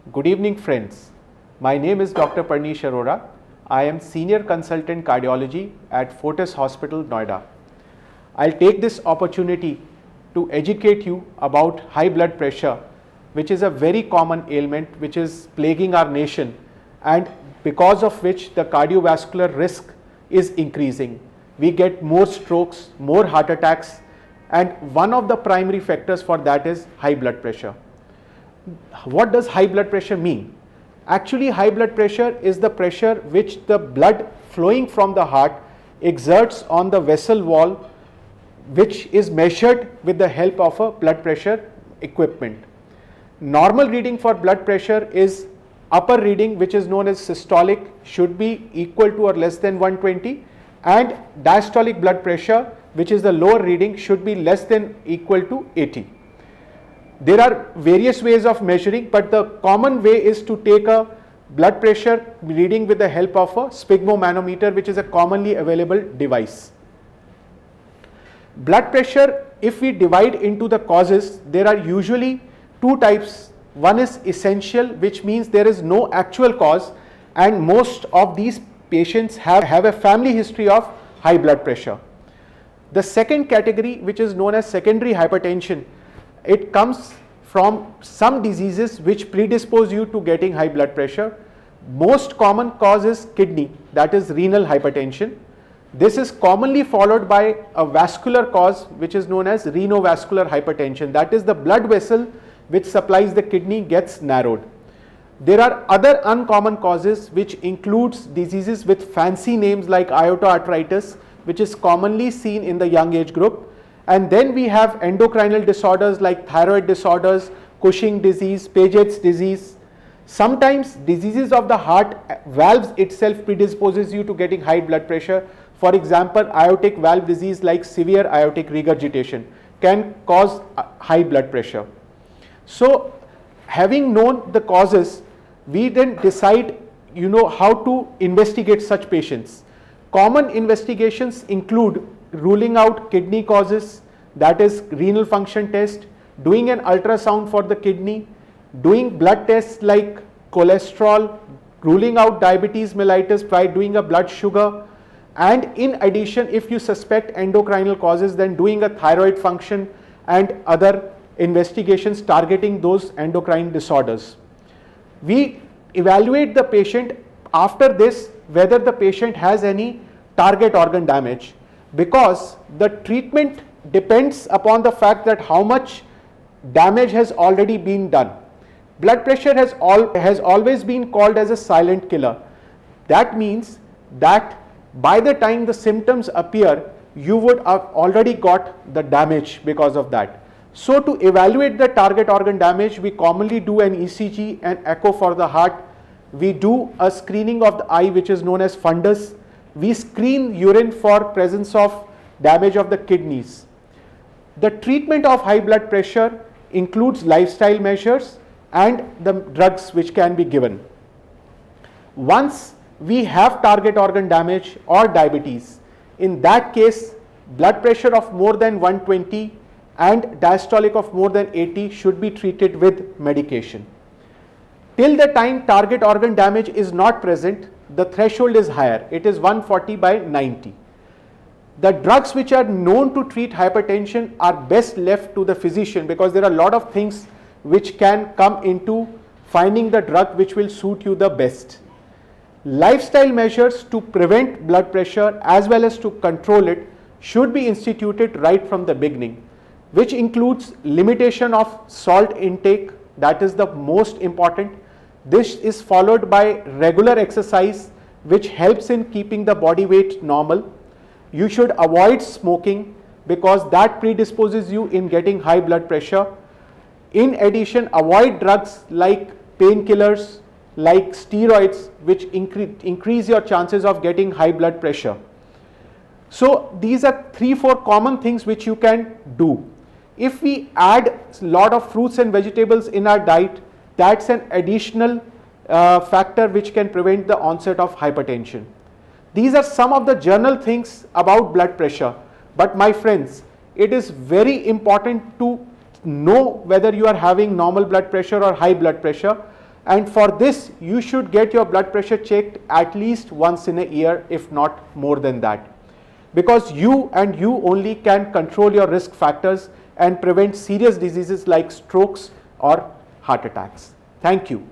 Good evening, friends. My name is Dr. Parneesh Arora. I am Senior Consultant Cardiology at Fortis Hospital, Noida. I'll take this opportunity to educate you about high blood pressure, which is a very common ailment which is plaguing our nation, and because of which the cardiovascular risk is increasing. We get more strokes, more heart attacks, and one of the primary factors for that is high blood pressure. What does high blood pressure mean? Actually, high blood pressure is the pressure which the blood flowing from the heart exerts on the vessel wall, which is measured with the help of a blood pressure equipment. Normal reading for blood pressure is upper reading, which is known as systolic, should be equal to or less than 120, and diastolic blood pressure, which is the lower reading, should be less than equal to 80. There are various ways of measuring, but the common way is to take a blood pressure reading with the help of a sphygmomanometer, which is a commonly available device. Blood pressure, if we divide into the causes, there are usually two types. One is essential, which means there is no actual cause, and most of these patients have a family history of high blood pressure. The second category, which is known as secondary hypertension, it comes from some diseases which predispose you to getting high blood pressure. Most common cause is kidney, that is renal hypertension. This is commonly followed by a vascular cause which is known as renovascular hypertension, that is the blood vessel which supplies the kidney gets narrowed. There are other uncommon causes which includes diseases with fancy names like aorta arteritis, which is commonly seen in the young age group. And then we have endocrinal disorders like thyroid disorders, Cushing disease, Paget's disease. Sometimes diseases of the heart valves itself predisposes you to getting high blood pressure. For example, aortic valve disease like severe aortic regurgitation can cause high blood pressure. So having known the causes, we then decide how to investigate such patients. Common investigations include ruling out kidney causes, that is renal function test, doing an ultrasound for the kidney, doing blood tests like cholesterol, ruling out diabetes mellitus by doing a blood sugar, and in addition, if you suspect endocrinal causes, then doing a thyroid function and other investigations targeting those endocrine disorders. We evaluate the patient after this whether the patient has any target organ damage, because the treatment depends upon the fact that how much damage has already been done. Blood pressure has always been called as a silent killer. That means that by the time the symptoms appear, you would have already got the damage because of that. So to evaluate the target organ damage, we commonly do an ECG and echo for the heart. We do a screening of the eye, which is known as fundus. We screen urine for presence of damage of the kidneys. The treatment of high blood pressure includes lifestyle measures and the drugs which can be given. Once we have target organ damage or diabetes, in that case blood pressure of more than 120 and diastolic of more than 80 should be treated with medication. Till the time target organ damage is not present, the threshold is higher, it is 140/90. The drugs which are known to treat hypertension are best left to the physician, because there are a lot of things which can come into finding the drug which will suit you the best. Lifestyle measures to prevent blood pressure as well as to control it should be instituted right from the beginning, which includes limitation of salt intake, that is the most important. This is followed by regular exercise, which helps in keeping the body weight normal. You should avoid smoking because that predisposes you in getting high blood pressure. In addition, avoid drugs like painkillers, like steroids, which increase your chances of getting high blood pressure. So these are 3-4 common things which you can do. If we add a lot of fruits and vegetables in our diet, that's an additional factor which can prevent the onset of hypertension. These are some of the general things about blood pressure, but my friends, it is very important to know whether you are having normal blood pressure or high blood pressure. and for this you should get your blood pressure checked at least once in a year, if not more than that, because you and you only can control your risk factors and prevent serious diseases like strokes or heart attacks. Thank you.